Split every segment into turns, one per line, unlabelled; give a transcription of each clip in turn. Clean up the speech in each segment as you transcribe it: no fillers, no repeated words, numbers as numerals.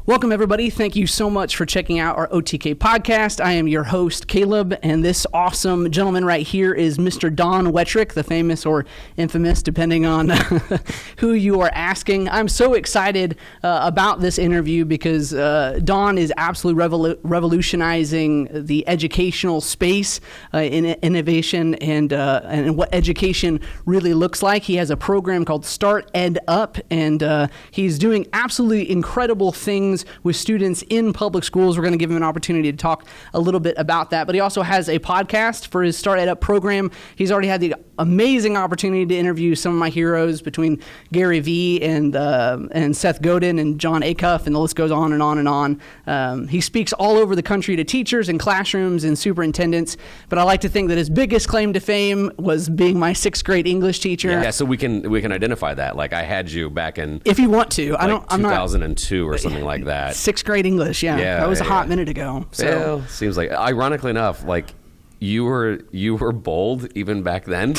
Welcome, everybody. Thank you so much for checking out our OTK podcast. I am your host, Caleb, and this awesome gentleman right here is Mr. Don Wettrick, the famous or infamous, depending on who you are asking. I'm so excited about this interview because Don is absolutely revolutionizing the educational space in innovation and what education really looks like. He has a program called StartEdUp, and he's doing absolutely incredible things with students in public schools. We're going to give him an opportunity to talk a little bit about that. But he also has a podcast for his StartEdUp program. He's already had the amazing opportunity to interview some of my heroes between Gary Vee and Seth Godin and John Acuff, and the list goes on and on and on. He speaks all over the country to teachers and classrooms and superintendents. But I like to think that his biggest claim to fame was being my sixth grade English teacher.
Yeah, so we can identify that. Like I had you back in,
if you want to,
I'm 2002 or something like that.
Sixth grade English, yeah. That was a hot minute ago. So
well, seems like, ironically enough, like you were bold even back then.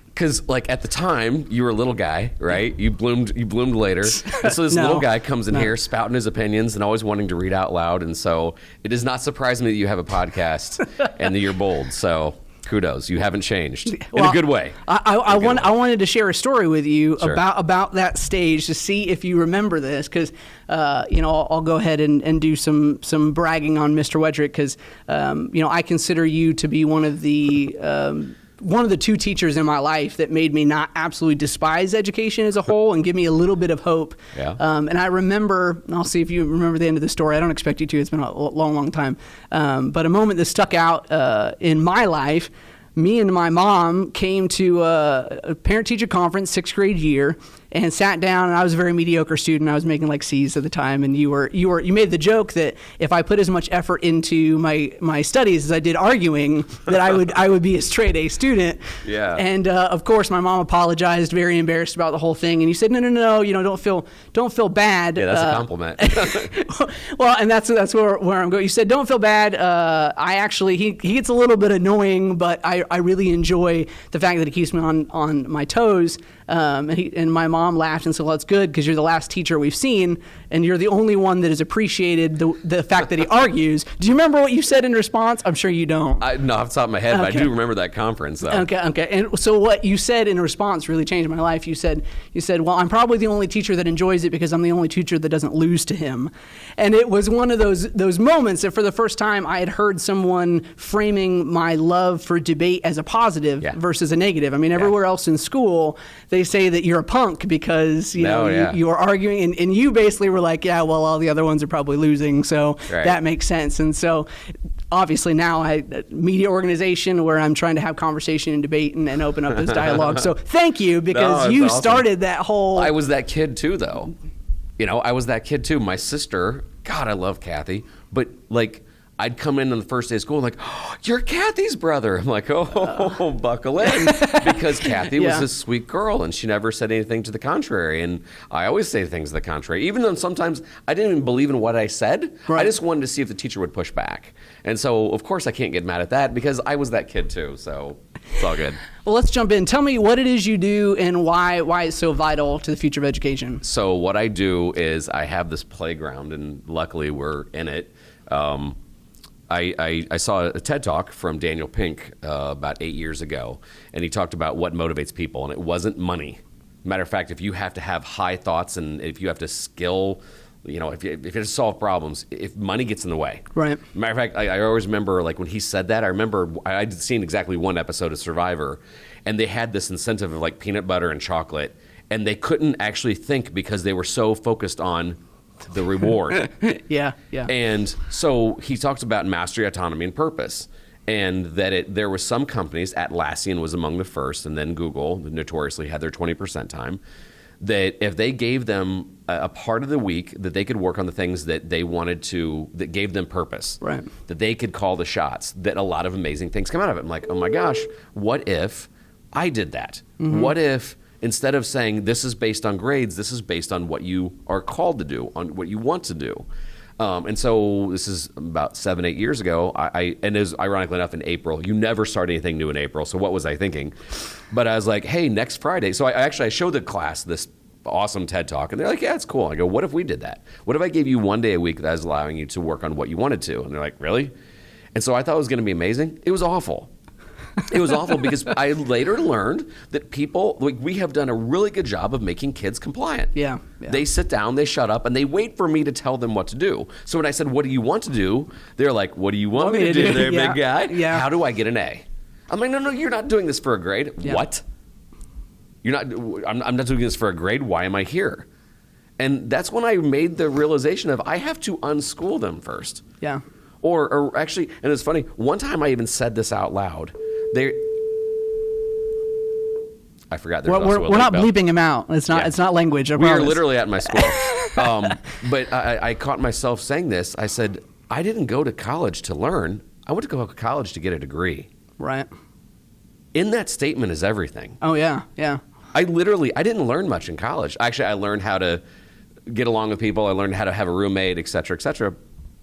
Because like at the time you were a little guy, right? You bloomed later, and so this little guy comes in here spouting his opinions and always wanting to read out loud. And so it does not surprise me that you have a podcast and that you're bold. So kudos, you haven't changed in a good way.
I wanted to share a story with you
Sure.
about that stage to see if you remember this, because I'll go ahead and do some bragging on Mr. Wettrick, because I consider you to be one of the two teachers in my life that made me not absolutely despise education as a whole and give me a little bit of hope.
Yeah.
And I remember, I'll see if you remember the end of the story. I don't expect you to. It's been a long time. But a moment that stuck out in my life, me and my mom came to a parent-teacher conference, sixth grade year, and sat down, and I was a very mediocre student. I was making like C's at the time, and you made the joke that if I put as much effort into my studies as I did arguing, that I would be a straight A student.
Yeah.
And of course, my mom apologized, very embarrassed about the whole thing, and you said, no, don't feel bad.
Yeah, that's a compliment.
Well, and that's where I'm going. You said, don't feel bad. He gets a little bit annoying, but I really enjoy the fact that he keeps me on my toes. And my mom laughed and said, well, that's good, because you're the last teacher we've seen, and you're the only one that has appreciated the fact that he argues. Do you remember what you said in response? I'm sure you don't.
No, off the top of my head,
Okay.
but I do remember that conference, though.
Okay. And so what you said in response really changed my life. You said, well, I'm probably the only teacher that enjoys it because I'm the only teacher that doesn't lose to him. And it was one of those moments that for the first time I had heard someone framing my love for debate as a positive versus a negative. I mean, everywhere else in school, they say that you're a punk because you are arguing, and you basically were like, yeah, well, all the other ones are probably losing, so that makes sense. And so obviously now media organization where I'm trying to have conversation and debate and open up this dialogue. So thank you, because you awesome. Started that whole...
I was that kid too, though. I was that kid too. My sister, God, I love Kathy, but like, I'd come in on the first day of school like, oh, you're Kathy's brother. I'm like, oh, buckle in. Because Kathy was this sweet girl, and she never said anything to the contrary. And I always say things to the contrary, even though sometimes I didn't even believe in what I said. Right. I just wanted to see if the teacher would push back. And so, of course, I can't get mad at that because I was that kid too. So it's all good.
Well, let's jump in. Tell me what it is you do and why it's so vital to the future of education.
So what I do is I have this playground, and luckily we're in it. I saw a TED Talk from Daniel Pink about 8 years ago, and he talked about what motivates people, and it wasn't money. Matter of fact, if you have to have high thoughts and if you have to skill, if you have to solve problems, if money gets in the way.
Right.
Matter of fact, I always remember, like, when he said that, I remember I'd seen exactly one episode of Survivor, and they had this incentive of, like, peanut butter and chocolate, and they couldn't actually think because they were so focused on the reward.
Yeah.
And so he talks about mastery, autonomy, and purpose, and that there was some companies, Atlassian was among the first, and then Google notoriously had their 20% time, that if they gave them a part of the week that they could work on the things that they wanted to, that gave them purpose,
right,
that they could call the shots, that a lot of amazing things come out of it. I'm like, oh my gosh, what if I did that? Mm-hmm. What if instead of saying this is based on grades, this is based on what you are called to do, on what you want to do? And so this is about 7-8 years ago. And it was ironically enough in April. You never start anything new in April. So what was I thinking? But I was like, hey, next Friday. So I showed the class this awesome TED Talk. And they're like, yeah, it's cool. I go, what if we did that? What if I gave you 1 day a week that was allowing you to work on what you wanted to? And they're like, really? And so I thought it was going to be amazing. It was awful. It was awful because I later learned that people, like, we have done a really good job of making kids compliant.
Yeah.
They sit down, they shut up, and they wait for me to tell them what to do. So when I said, what do you want to do? They're like, what do you want me to do there, big guy?
Yeah.
How do I get an A? I'm like, no, you're not doing this for a grade.
Yeah.
What? I'm not doing this for a grade. Why am I here? And that's when I made the realization of I have to unschool them first.
Yeah.
Or actually, and it's funny, one time I even said this out loud. I forgot.
We're not bleeping him out. It's not language.
We are literally at my school. But I caught myself saying this. I said, I didn't go to college to learn. I went to go to college to get a degree.
Right.
In that statement is everything.
Oh, yeah. Yeah.
I didn't learn much in college. Actually, I learned how to get along with people. I learned how to have a roommate, et cetera, et cetera.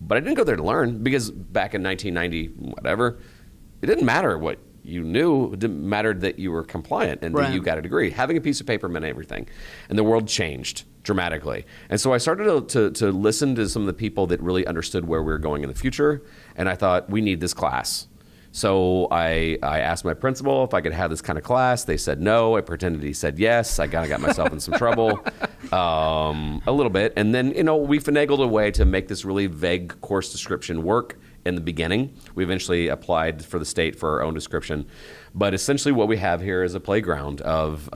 But I didn't go there to learn because back in 1990, whatever, it didn't matter what you knew. It didn't matter that you were compliant and that you got a degree. Having a piece of paper meant everything. And the world changed dramatically. And so I started to listen to some of the people that really understood where we were going in the future. And I thought, we need this class. So I asked my principal if I could have this kind of class. They said no. I pretended he said yes. I kind of got myself in some trouble a little bit. And then, we finagled a way to make this really vague course description work in the beginning. We eventually applied for the state for our own description. But essentially what we have here is a playground of,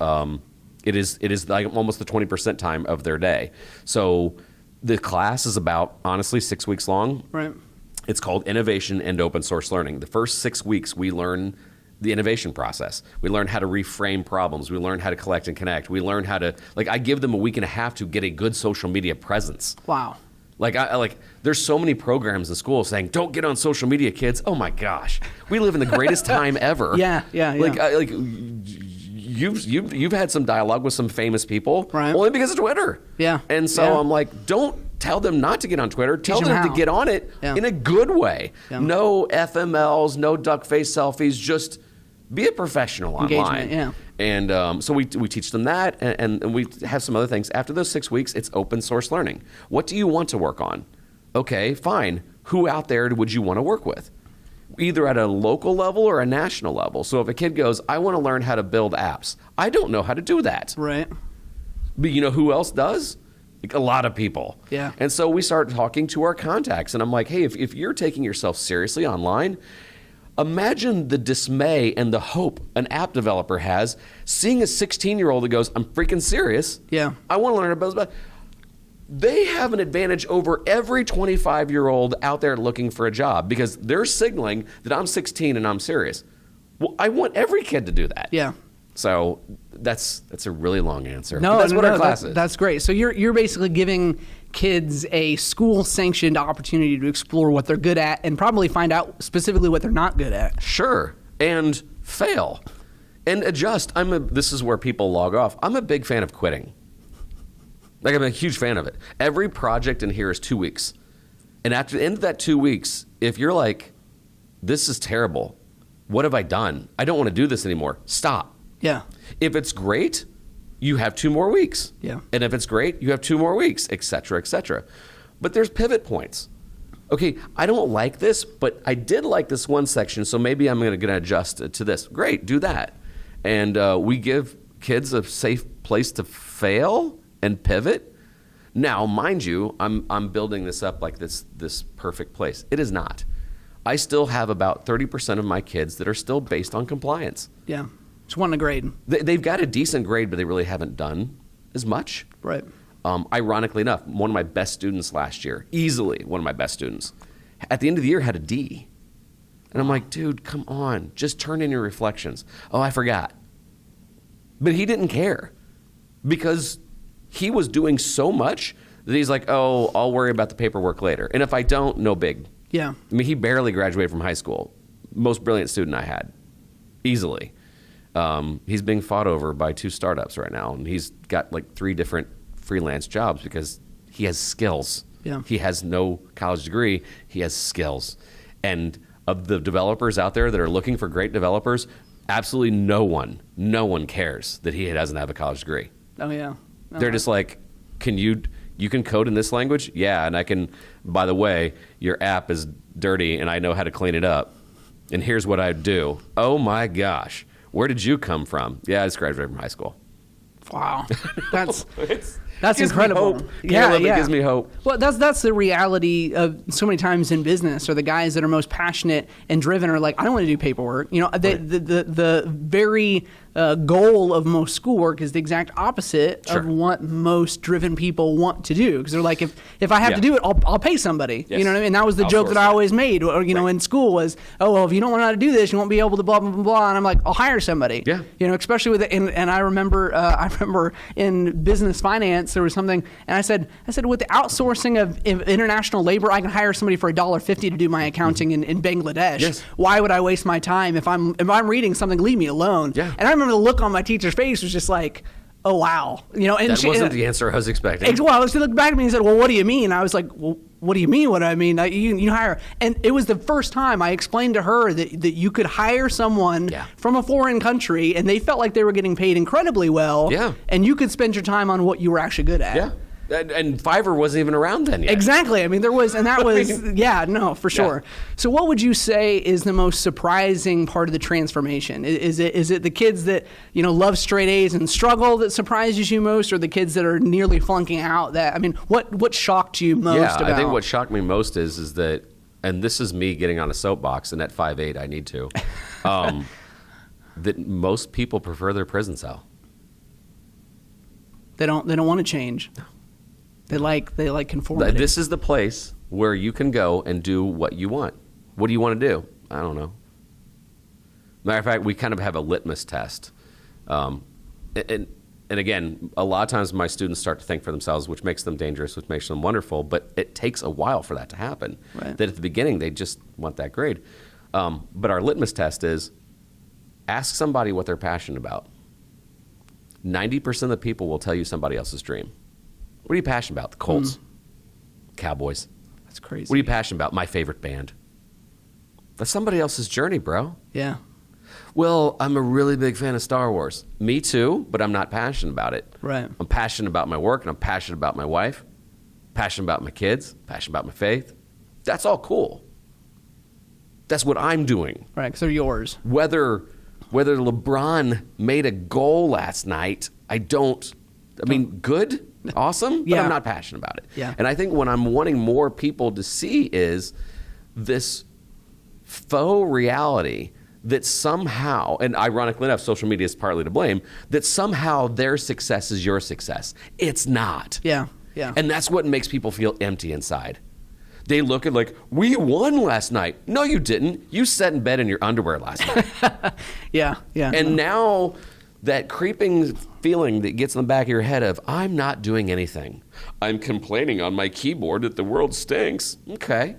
it is like almost the 20% time of their day. So the class is about, honestly, 6 weeks long.
Right.
It's called Innovation and Open Source Learning. The first 6 weeks, we learn the innovation process. We learn how to reframe problems. We learn how to collect and connect. We learn how to, I give them a week and a half to get a good social media presence.
Wow.
There's so many programs in school saying, don't get on social media, kids. Oh my gosh. We live in the greatest time ever.
Yeah.
You've had some dialogue with some famous people,
right,
only because of Twitter.
Yeah.
And so I'm like, don't tell them not to get on Twitter. Tell them to get on it in a good way. Yeah. No FMLs, no duck face selfies. Just be a professional online.
Yeah.
And so we teach them that, and we have some other things. After those 6 weeks, it's open source learning. What do you want to work on? Okay, fine. Who out there would you want to work with? Either at a local level or a national level. So if a kid goes, I want to learn how to build apps. I don't know how to do that.
Right.
But you know who else does? A lot of people.
Yeah.
And so we start talking to our contacts, and I'm like, hey, if you're taking yourself seriously online, imagine the dismay and the hope an app developer has seeing a 16-year-old that goes, I'm freaking serious.
Yeah.
I want to learn about this. They have an advantage over every 25-year-old out there looking for a job because they're signaling that I'm 16 and I'm serious. Well, I want every kid to do that.
Yeah.
So that's a really long answer.
No,
but that's what our class is.
That's great. So you're basically giving kids a school-sanctioned opportunity to explore what they're good at and probably find out specifically what they're not good at.
Sure. And fail. And adjust. This is where people log off. I'm a big fan of quitting. I'm a huge fan of it. Every project in here is 2 weeks. And after the end of that 2 weeks, if you're like, this is terrible, what have I done? I don't want to do this anymore. Stop.
Yeah.
If it's great, you have 2 more weeks.
Yeah.
And if it's great, you have 2 more weeks, et cetera, et cetera. But there's pivot points. Okay, I don't like this, but I did like this one section, so maybe I'm going to adjust to this. Great, do that. And we give kids a safe place to fail and pivot. Now, mind you, I'm building this up like this perfect place. It is not. I still have about 30% of my kids that are still based on compliance.
Yeah. Just wanting a grade.
They've got a decent grade, but they really haven't done as much.
Right.
Ironically enough, one of my best students last year, easily one of my best students, at the end of the year had a D. And I'm like, dude, come on. Just turn in your reflections. Oh, I forgot. But he didn't care because he was doing so much that he's like, oh, I'll worry about the paperwork later. And if I don't, no big.
Yeah.
I mean, he barely graduated from high school. Most brilliant student I had. Easily. He's being fought over by 2 startups right now. And he's got 3 different freelance jobs because he has skills.
Yeah.
He has no college degree. He has skills. And of the developers out there that are looking for great developers, absolutely no one cares that he doesn't have a college degree.
Oh, yeah.
They're just like, you can code in this language? Yeah, and I can, by the way, your app is dirty and I know how to clean it up. And here's what I do. Oh my gosh. Where did you come from? Yeah, I just graduated from high school.
Wow. That's
gives
incredible.
Me hope. It gives me hope.
Well, that's the reality of so many times in business, or the guys that are most passionate and driven are like, I don't want to do paperwork. The very goal of most schoolwork is the exact opposite of what most driven people want to do. Because they're like, if I have to do it, I'll pay somebody.
Yes.
You know what I mean? And that was the joke that I always made, or, in school was, oh, well, if you don't know how to do this, you won't be able to blah, blah, blah, blah. And I'm like, I'll hire somebody.
Yeah.
Especially with it. And I remember in business finance, there was something, and I said, with the outsourcing of international labor, I can hire somebody for $1.50 to do my accounting in Bangladesh.
Yes.
Why would I waste my time if I'm reading something? Leave me alone.
Yeah.
And I remember the look on my teacher's face was just like, oh wow, and
that wasn't the answer I was expecting.
Well, she looked back at me and said, well, what do you mean? I was like, well, what do you mean? What do I mean? You hire, and it was the first time I explained to her that you could hire someone from a foreign country, and they felt like they were getting paid incredibly well.
Yeah.
And you could spend your time on what you were actually good at.
Yeah. And Fiverr wasn't even around then yet.
Exactly. I mean, there was, and that was, for sure.
Yeah.
So what would you say is the most surprising part of the transformation? Is it the kids that, love straight A's and struggle that surprises you most, or the kids that are nearly flunking out? What shocked you most about?
I think what shocked me most is that, and this is me getting on a soapbox, and at 5'8", I need to, that most people prefer their prison cell.
They don't want to change. They like conformity.
This is the place where you can go and do what you want. What do you want to do? I don't know. Matter of fact, we kind of have a litmus test. And again, a lot of times my students start to think for themselves, which makes them dangerous, which makes them wonderful, but it takes a while for that to happen.
Right.
That at the beginning, they just want that grade. But our litmus test is ask somebody what they're passionate about. 90% of the people will tell you somebody else's dream. What are you passionate about? The Colts. Cowboys.
That's crazy.
What are you passionate about? My favorite band. That's somebody else's journey, bro.
Yeah.
Well, I'm a really big fan of Star Wars. Me too, but I'm not passionate about it.
Right.
I'm passionate about my work, and I'm passionate about my wife, passionate about my kids, passionate about my faith. That's all cool. That's what I'm doing.
Right, because they're yours.
Whether LeBron made a goal last night, good, awesome, but I'm not passionate about it.
Yeah.
And I think what I'm wanting more people to see is this faux reality that somehow, and ironically enough, social media is partly to blame, that somehow their success is your success. It's not.
Yeah.
And that's what makes people feel empty inside. They look at we won last night. No, you didn't. You sat in bed in your underwear last night.
Yeah.
And now that creeping feeling that gets in the back of your head of, I'm not doing anything. I'm complaining on my keyboard that the world stinks. Okay.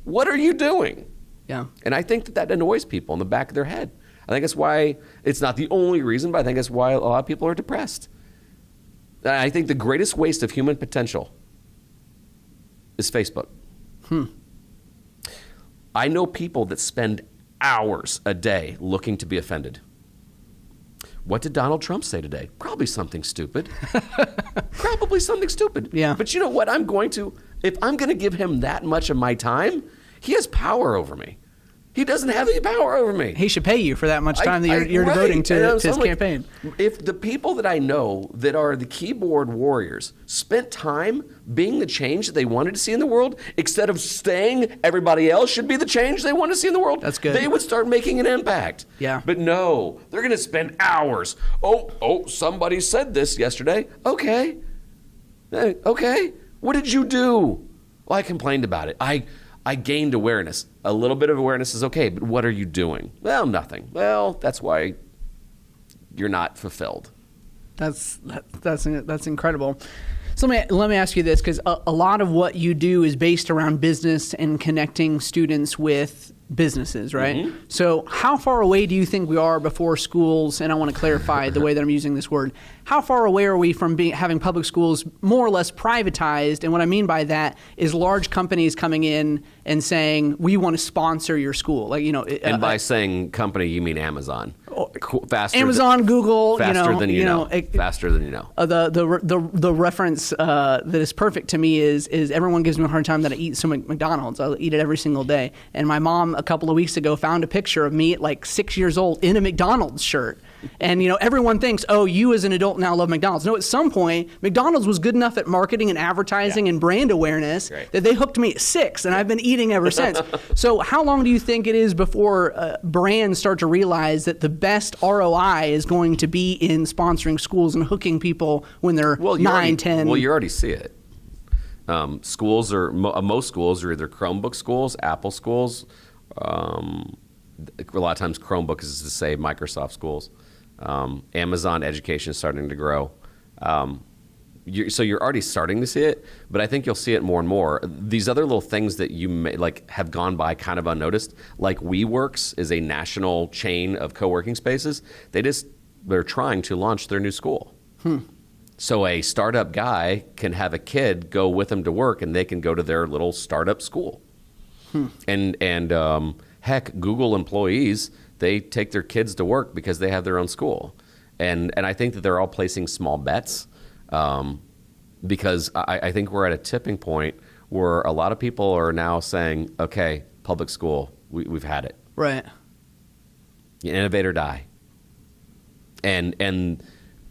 What are you doing?
Yeah.
And I think that annoys people in the back of their head. I think that's why, it's not the only reason, but I think that's why a lot of people are depressed. I think the greatest waste of human potential is Facebook. I know people that spend hours a day looking to be offended. What did Donald Trump say today? Probably something stupid. Probably something stupid.
Yeah.
But you know what? If I'm going to give him that much of my time, he has power over me. He doesn't have any power over me.
He should pay you for that much time that you're devoting to his campaign.
If the people that I know that are the keyboard warriors spent time being the change that they wanted to see in the world, instead of saying everybody else should be the change they want to see in the world,
that's good.
They would start making an impact.
Yeah.
But no, they're going to spend hours. Oh, somebody said this yesterday. Okay. What did you do? Well, I complained about it. I gained awareness. A little bit of awareness is okay, but what are you doing? Well, nothing. Well, that's why you're not fulfilled.
That's incredible. So let me ask you this, because a lot of what you do is based around business and connecting students with businesses, right? Mm-hmm. So how far away do you think we are before schools, and I want to clarify the way that I'm using this word, how far away are we from having public schools more or less privatized? And what I mean by that is large companies coming in and saying, we want to sponsor your school.
And by saying company, you mean Amazon. faster.
Amazon, Google,
faster than you know. Faster than you know.
The reference that is perfect to me is everyone gives me a hard time that I eat so much McDonald's. I eat it every single day. And my mom a couple of weeks ago found a picture of me at like 6 years old in a McDonald's shirt. And, everyone thinks, oh, you as an adult now love McDonald's. No, at some point, McDonald's was good enough at marketing and advertising and brand awareness that they hooked me at 6, and I've been eating ever since. So how long do you think it is before brands start to realize that the best ROI is going to be in sponsoring schools and hooking people when they're 9, 10?
Well, you already see it. Most schools are either Chromebook schools, Apple schools. A lot of times Chromebook is to say Microsoft schools. Amazon education is starting to grow. So you're already starting to see it, but I think you'll see it more and more. These other little things that you may, have gone by kind of unnoticed, like WeWorks is a national chain of co-working spaces. They're trying to launch their new school. So a startup guy can have a kid go with him to work, and they can go to their little startup school. And heck, Google employees, they take their kids to work because they have their own school. And I think that they're all placing small bets because I think we're at a tipping point where a lot of people are now saying, okay, public school, we've had it.
Right.
You innovate or die. And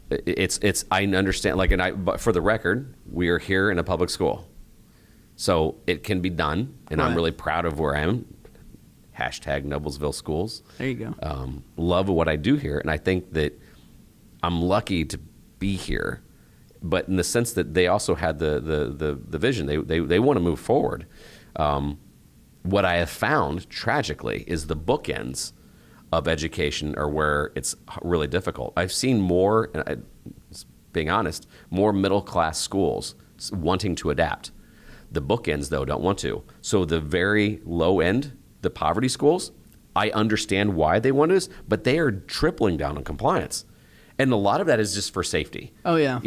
it's I understand, but for the record, we are here in a public school. So it can be done, and I'm really proud of where I am. Hashtag Noblesville Schools.
There you go.
Love what I do here, and I think that I'm lucky to be here. But in the sense that they also had the vision, they want to move forward. What I have found, tragically, is the bookends of education are where it's really difficult. I've seen more, being honest, more middle-class schools wanting to adapt. The bookends, though, don't want to. So the very low end, the poverty schools, I understand why they want this, but they are tripling down on compliance. And a lot of that is just for safety. Oh, yeah.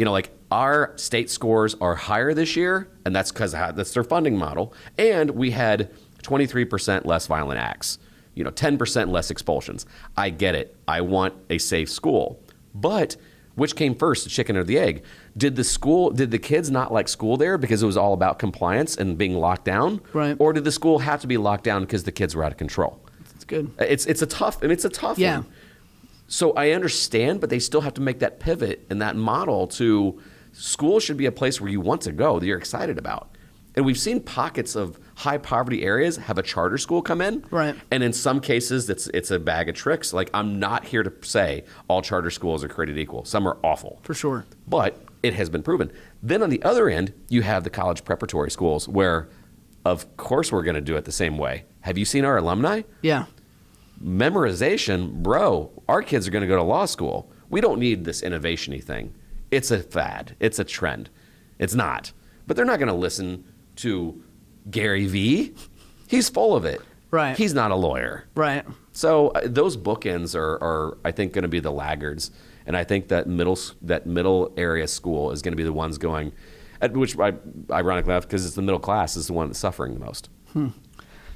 Our state scores are higher this year, and that's because that's their funding model. And we had 23% less violent acts, 10% less expulsions. I get it. I want a safe school. But which came first, the chicken or the egg? Did the kids not like school there because it was all about compliance and being locked down? Right. Or did the school have to be locked down because the kids were out of control?
It's good.
It's a tough one. So I understand, but they still have to make that pivot and that model to school should be a place where you want to go, that you're excited about. And we've seen pockets of high poverty areas have a charter school come in. Right. And in some cases, it's a bag of tricks. I'm not here to say all charter schools are created equal. Some are awful.
For sure.
But it has been proven. Then on the other end, you have the college preparatory schools where, of course, we're going to do it the same way. Have you seen our alumni?
Yeah.
Memorization, bro, our kids are going to go to law school. We don't need this innovation-y thing. It's a fad. It's a trend. It's not. But they're not going to listen to Gary Vee. He's full of it. Right. He's not a lawyer. Right. So those bookends are I think, going to be the laggards. And I think that middle area school is going to be the ones going, which ironically enough, because it's the middle class, is the one that's suffering the most.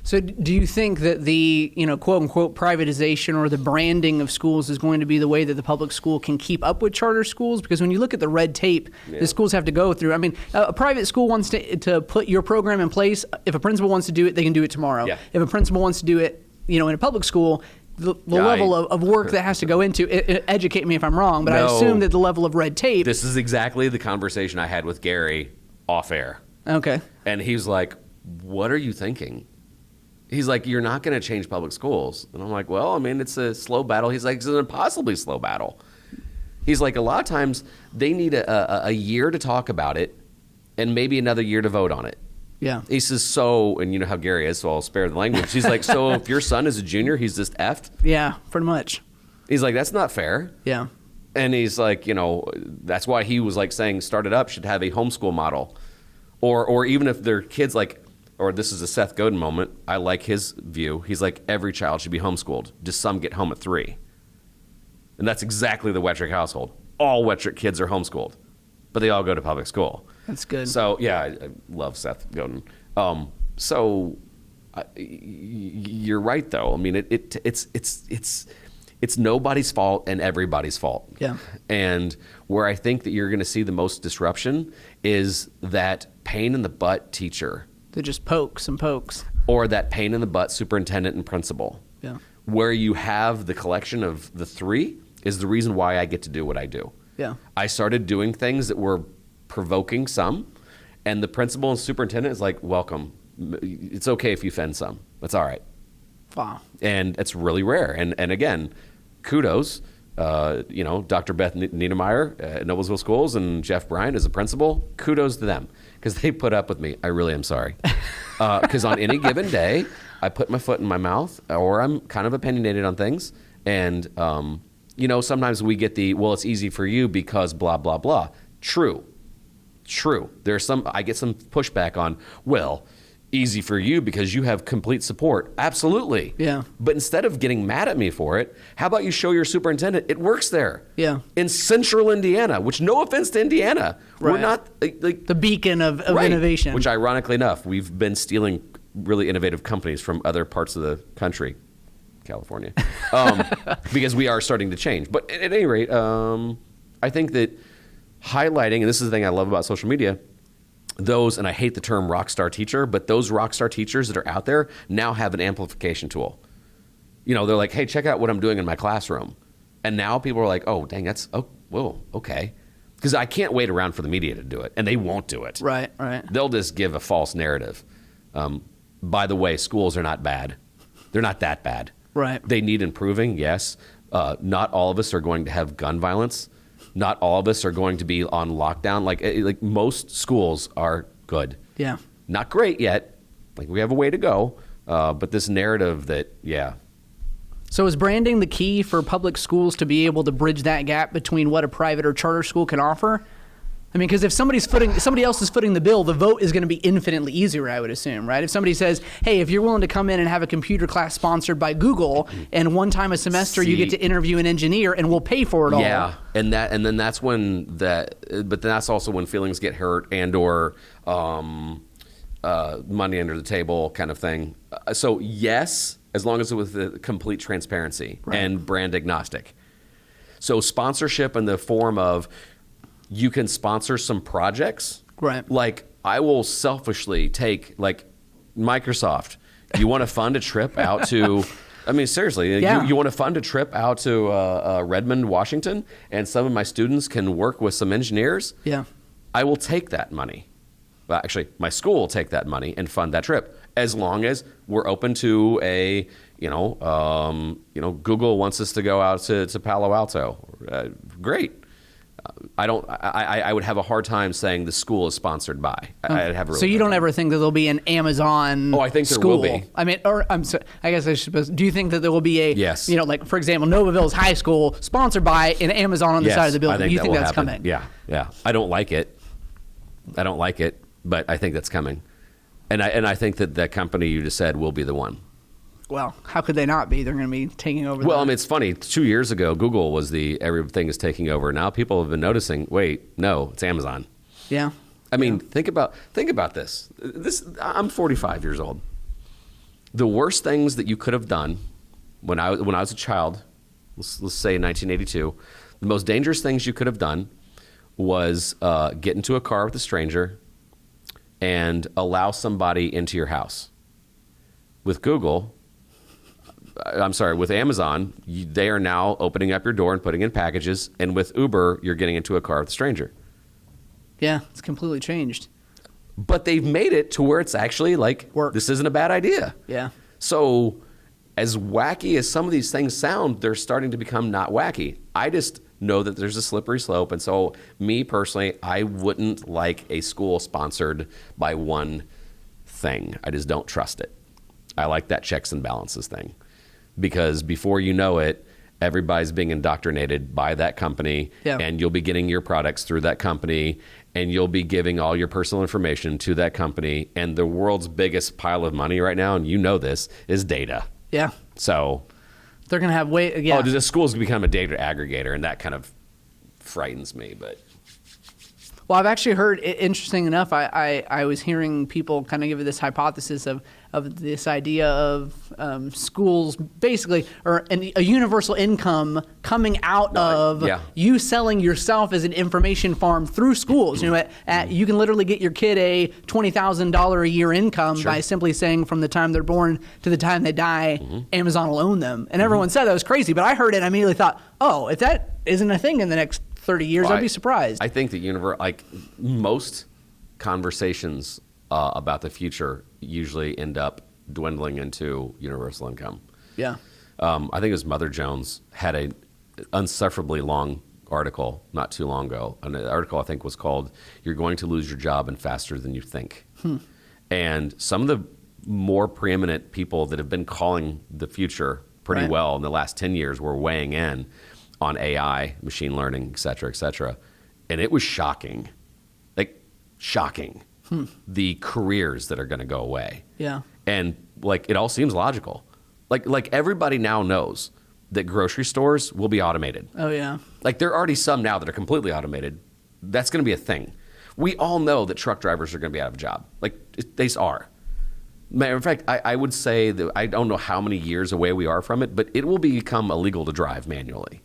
So do you think that the, quote unquote privatization or the branding of schools is going to be the way that the public school can keep up with charter schools? Because when you look at the red tape the schools have to go through, a private school wants to put your program in place. If a principal wants to do it, they can do it tomorrow. Yeah. If a principal wants to do it, in a public school, the level of work that has to go into it, educate me if I'm wrong, but I assume that the level of red tape.
This is exactly the conversation I had with Gary off air.
Okay.
And he's like, what are you thinking? He's like, you're not going to change public schools. And I'm like, well, it's a slow battle. He's like, it's an impossibly slow battle. He's like, a lot of times they need a year to talk about it and maybe another year to vote on it. Yeah. He says, and you know how Gary is, so I'll spare the language. He's like, so if your son is a junior, he's just effed?
Yeah, pretty much.
He's like, that's not fair. Yeah. And he's like, that's why he was like saying StartEdUp should have a homeschool model. Or even if their kids or this is a Seth Godin moment, I like his view. He's like, every child should be homeschooled. Just some get home at 3. And that's exactly the Wettrick household. All Wettrick kids are homeschooled, but they all go to public school.
That's good.
So, yeah, I love Seth Godin. You're right, though. it's nobody's fault and everybody's fault.
Yeah.
And where I think that you're going to see the most disruption is that pain in the butt teacher.
They're just pokes and pokes.
Or that pain in the butt superintendent and principal.
Yeah.
Where you have the collection of the three is the reason why I get to do what I do.
Yeah.
I started doing things that were provoking some, and the principal and superintendent is like, welcome. It's okay if you offend some. That's all right.
Wow.
And it's really rare. And again, kudos. Dr. Beth Niedermeyer at Noblesville Schools and Jeff Bryant as a principal, kudos to them because they put up with me. I really am sorry. Because on any given day, I put my foot in my mouth or I'm kind of opinionated on things. And, sometimes we get it's easy for you because blah, blah, blah. True. I get some pushback on, easy for you because you have complete support. Absolutely.
Yeah.
But instead of getting mad at me for it, how about you show your superintendent it works there?
Yeah.
In central Indiana, which no offense to Indiana,
right.
We're not like
the beacon of
right.
innovation.
Which ironically enough, we've been stealing really innovative companies from other parts of the country, California, because we are starting to change. But at any rate, I think that highlighting, and this is the thing I love about social media, those, and I hate the term rock star teacher, but those rock star teachers that are out there now have an amplification tool. They're like, hey, check out what I'm doing in my classroom. And now people are like, oh, dang, okay. Because I can't wait around for the media to do it, and they won't do it.
Right.
They'll just give a false narrative. By the way, schools are not bad. They're not that bad.
Right.
They need improving, yes. Not all of us are going to have gun violence. Not all of us are going to be on lockdown. Like most schools are good.
Yeah.
Not great yet. Like we have a way to go. But this narrative that, yeah.
So is branding the key for public schools to be able to bridge that gap between what a private or charter school can offer? I mean, because if somebody else is footing the bill, the vote is going to be infinitely easier, I would assume, right? If somebody says, hey, if you're willing to come in and have a computer class sponsored by Google, and one time a semester you get to interview an engineer and we'll pay for it all.
Yeah, and then that's when but that's also when feelings get hurt and or money under the table kind of thing. So yes, as long as it was with complete transparency and brand agnostic. So sponsorship in the form of you can sponsor some projects.
Right.
Like I will selfishly take like Microsoft. You want to fund a trip out to, I mean, seriously, you want to fund a trip out to Redmond, Washington, and some of my students can work with some engineers.
Yeah.
I will take that money. Well, actually, my school will take that money and fund that trip as long as we're open to a, Google wants us to go out to Palo Alto. Great. I would have a hard time saying the school is sponsored by. I'd have a really
so you don't ever think that there'll be an Amazon
I think
school?
There will be.
I mean, I guess I should. Do you think that there will be a,
yes.
Like for example, Novaville's high school sponsored by an Amazon on the side of the building?
I think
that's
happen.
coming?
Yeah. I don't like it, but I think that's coming. And I think that company you just said will be the one.
Well, how could they not be? They're going to be taking over.
Well, I mean, it's funny. 2 years ago, Google was everything is taking over. Now people have been noticing, wait, no, it's Amazon.
Yeah.
I mean, think about this. I'm 45 years old. The worst things that you could have done when I was a child, let's say in 1982, the most dangerous things you could have done was get into a car with a stranger and allow somebody into your house. With Amazon, they are now opening up your door and putting in packages. And with Uber, you're getting into a car with a stranger.
Yeah, it's completely changed.
But they've made it to where it's actually like, this isn't a bad idea.
Yeah.
So as wacky as some of these things sound, they're starting to become not wacky. I just know that there's a slippery slope. And so me personally, I wouldn't like a school sponsored by one thing. I just don't trust it. I like that checks and balances thing. Because before you know it, everybody's being indoctrinated by that company, and you'll be getting your products through that company, and you'll be giving all your personal information to that company. And the world's biggest pile of money right now, and you know this, is data.
Yeah.
So
they're going to have
the school's become a data aggregator, and that kind of frightens me. But
well, I've actually heard, interesting enough, I was hearing people kind of give this hypothesis of this idea of schools basically, or a universal income coming out of you selling yourself as an information farm through schools. You know, you can literally get your kid a $20,000 a year income by simply saying from the time they're born to the time they die, Amazon will own them. And everyone said that was crazy, but I heard it and I immediately thought, oh, if that isn't a thing in the next 30 years, I'd be surprised.
I think that like most conversations about the future usually end up dwindling into universal income.
Yeah.
I think it was Mother Jones had a unsufferably long article not too long ago. And the article I think was called "You're Going to Lose Your Job and Faster Than You Think." And some of the more preeminent people that have been calling the future pretty well in the last 10 years were weighing in on AI, machine learning, et cetera, and it was shocking. Like, shocking. The careers that are going to go away. Yeah. And, like, it all seems logical. Like everybody now knows that grocery stores will be automated. Oh, yeah. Like, there are already some now that are completely automated. That's going to be a thing. We all know that truck drivers are going to be out of a job. Like, they are. Matter of fact, I would say that I don't know how many years away we are from it, but it will become illegal to drive manually.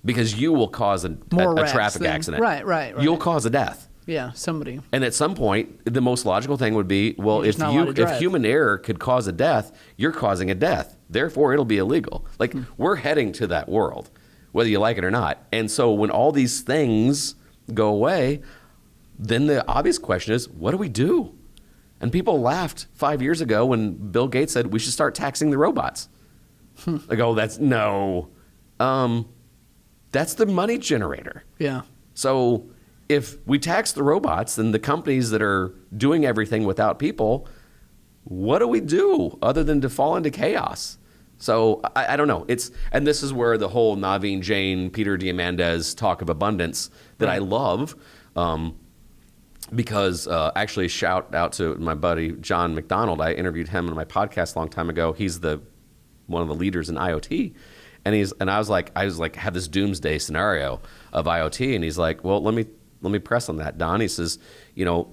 Because you will cause a traffic accident. Right. You'll cause a death.
Yeah, somebody.
And at some point, the most logical thing would be, well, if human error could cause a death, you're causing a death. Therefore, it'll be illegal. Like, we're heading to that world, whether you like it or not. And so when all these things go away, then the obvious question is, what do we do? And people laughed 5 years ago when Bill Gates said we should start taxing the robots. Like, oh, that's the money generator. Yeah. So if we tax the robots, then the companies that are doing everything without people, what do we do other than to fall into chaos? So I don't know. And this is where the whole Naveen Jain, Peter Diamandis talk of abundance that I love. Because actually, shout out to my buddy John McDonald. I interviewed him on my podcast a long time ago. He's one of the leaders in IoT, and I was like, have this doomsday scenario of IoT, and he's like, well, let me press on that, Don. He says, a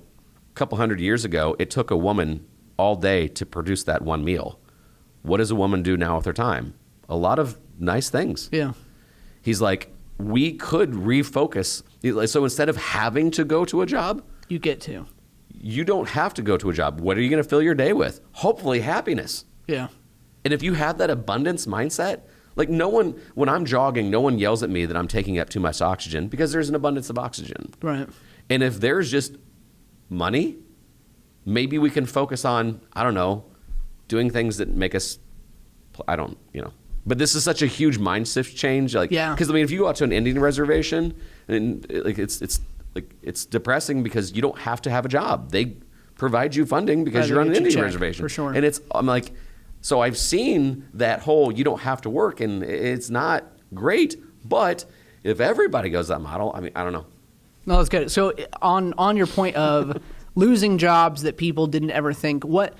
couple hundred years ago, it took a woman all day to produce that one meal. What does a woman do now with her time? A lot of nice things. Yeah. He's like, we could refocus. So instead of having to go to a job, you don't have to go to a job. What are you going to fill your day with? Hopefully happiness. Yeah. And if you have that abundance mindset, like when I'm jogging, no one yells at me that I'm taking up too much oxygen because there's an abundance of oxygen. Right. And if there's just money, maybe we can focus on, I don't know, doing things that make us, But this is such a huge mindset change. Because if you go out to an Indian reservation, and it's depressing because you don't have to have a job. They provide you funding because you're on an Indian reservation. For sure. And I'm like, so I've seen that whole you don't have to work, and it's not great. But if everybody goes that model, I don't know.
No, that's good. So on your point of losing jobs that people didn't ever think, what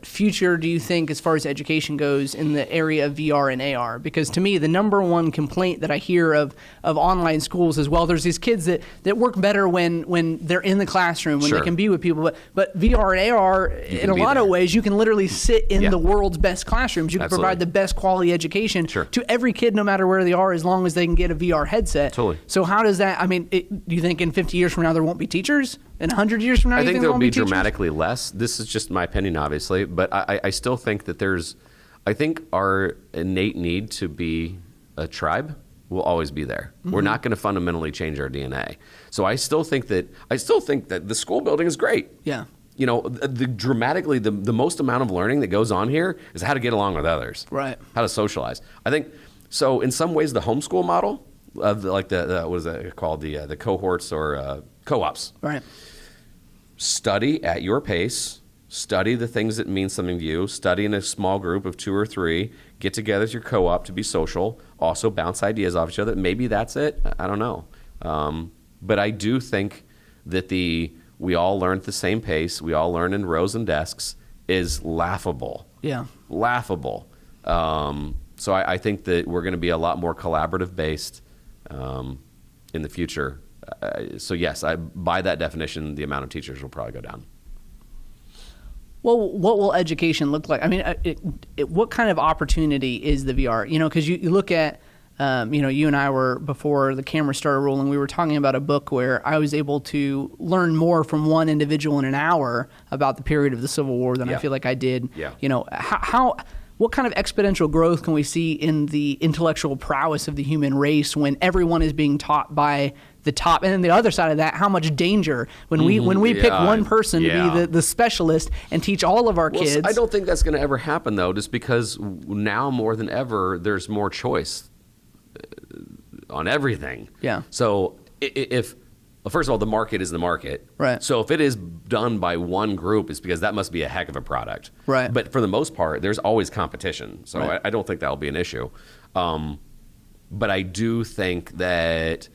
future do you think as far as education goes in the area of VR and AR? Because to me, the number one complaint that I hear of online schools is, well, there's these kids that work better when they're in the classroom, when they can be with people. But VR and AR, in a lot of ways, you can literally sit in the world's best classrooms. You can provide the best quality education to every kid, no matter where they are, as long as they can get a VR headset. Totally. So how does that, do you think in 50 years from now there won't be teachers? In 100 years from now,
I think there'll be dramatically less. This is just my opinion, obviously, but I still think that I think our innate need to be a tribe will always be there. Mm-hmm. We're not going to fundamentally change our DNA. So I still think that the school building is great. Yeah. Dramatically, the most amount of learning that goes on here is how to get along with others. Right. How to socialize. I think, so in some ways, the homeschool model of what is that called? The cohorts or co-ops. Right. Study at your pace, study the things that mean something to you, study in a small group of 2 or 3, get together as your co-op to be social, also bounce ideas off each other. Maybe that's it. I don't know. But I do think that we all learn at the same pace, we all learn in rows and desks is laughable. Yeah. Laughable. So I think that we're going to be a lot more collaborative based in the future. So yes, by that definition, the amount of teachers will probably go down.
Well, what will education look like? I mean, what kind of opportunity is the VR? Because you look at, you and I were, before the camera started rolling, we were talking about a book where I was able to learn more from one individual in an hour about the period of the Civil War than I feel like I did. Yeah. What kind of exponential growth can we see in the intellectual prowess of the human race when everyone is being taught by the top? And then the other side of that, how much danger when we pick one person to be the specialist and teach all of our kids.
I don't think that's going to ever happen, though, just because now more than ever there's more choice on everything.
Yeah.
So first of all, the market is the market.
Right.
So if it is done by one group, it's because that must be a heck of a product.
Right.
But for the most part, there's always competition. So
right.
I don't think that'll be an issue. But I do think that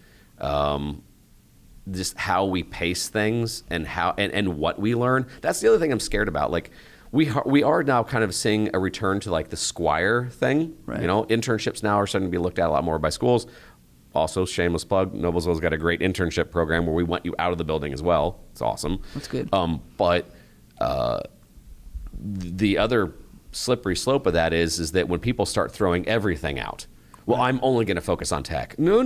just how we pace things and how and what we learn, that's the other thing I'm scared about. Like we are now kind of seeing a return to like the Squire thing.
Right.
Internships now are starting to be looked at a lot more by schools. Also, shameless plug, Noblesville's got a great internship program where we want you out of the building as well. It's awesome.
That's good.
But the other slippery slope of that is that when people start throwing everything out, well, I'm only going to focus on tech. No.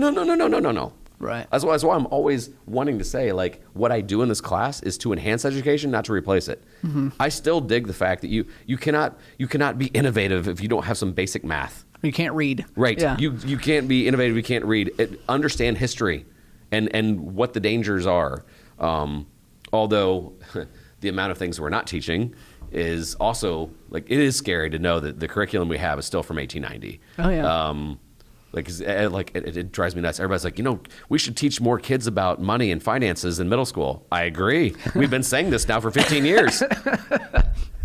Right.
That's why I'm always wanting to say, like, what I do in this class is to enhance education, not to replace it. Mm-hmm. I still dig the fact that you cannot be innovative if you don't have some basic math.
You can't read.
Right.
Yeah.
You can't be innovative. You can't read. Understand history and what the dangers are. Although the amount of things we're not teaching is also, like, it is scary to know that the curriculum we have is still from 1890.
Oh, yeah.
It drives me nuts. Everybody's like, we should teach more kids about money and finances in middle school. I agree. We've been saying this now for 15 years.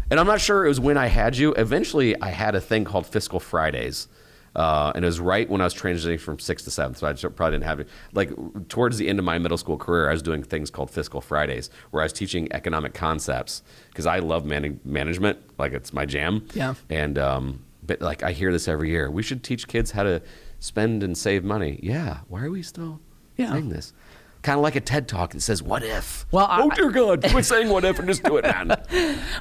And I'm not sure it was when I had you. Eventually, I had a thing called Fiscal Fridays. And it was right when I was transitioning from 6th to 7th, so I probably didn't have it. Like, towards the end of my middle school career, I was doing things called Fiscal Fridays, where I was teaching economic concepts, because I love management. Like, it's my jam.
Yeah.
And, but, like, I hear this every year. We should teach kids how to spend and save money. Yeah. Why are we still saying this? Kind of like a TED Talk that says, what if?
Well,
dear God, quit saying what if and just do it, man.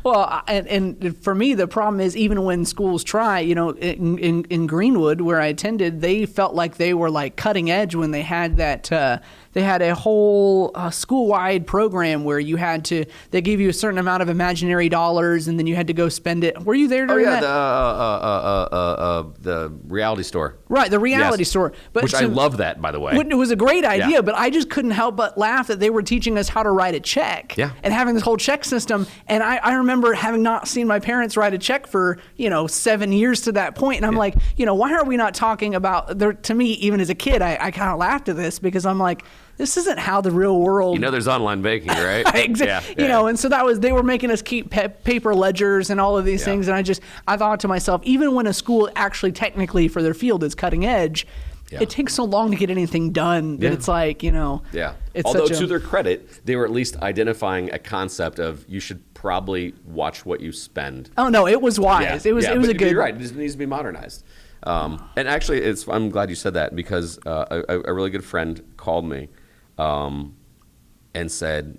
Well, and for me, the problem is, even when schools try, in Greenwood, where I attended, they felt like they were like cutting edge when they had that, they had a whole school-wide program where they gave you a certain amount of imaginary dollars and then you had to go spend it. Were you there during that?
The reality store.
Right, the reality store.
Which I love that, by the way.
It was a great idea, but I just couldn't help but laugh that they were teaching us how to write a check and having this whole check system. And I remember having not seen my parents write a check for, 7 years to that point. And I'm like, why are we not talking about, to me, even as a kid, I kind of laughed at this because I'm like, this isn't how the real world.
There's online banking, right?
Exactly. And so they were making us keep paper ledgers and all of these things. And I thought to myself, even when a school actually technically for their field is cutting edge, it takes so long to get anything done that it's like,
Yeah.
It's
Although to their credit, they were at least identifying a concept of you should probably watch what you spend.
Oh no, it was wise. It was a good.
You're right. It needs to be modernized. And actually, I'm glad you said that because a really good friend called me and said,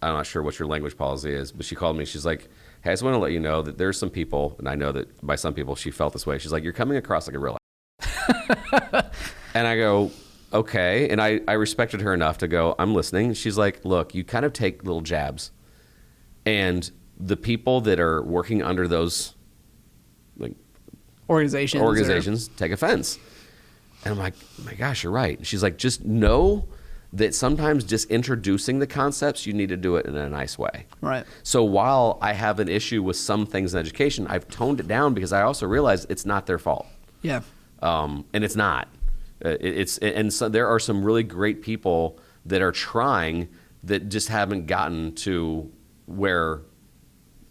I'm not sure what your language policy is, but she called me. She's like, hey, I just want to let you know that there's some people, and I know that by some people she felt this way. She's like, you're coming across like a real And I go, okay. And I respected her enough to go, I'm listening. She's like, look, you kind of take little jabs. And the people that are working under those like organizations take offense. And I'm like, oh my gosh, you're right. And she's like, just know that sometimes just introducing the concepts, you need to do it in a nice way.
Right.
So while I have an issue with some things in education, I've toned it down because I also realize it's not their fault.
Yeah.
And it's not. And so there are some really great people that are trying that just haven't gotten to where,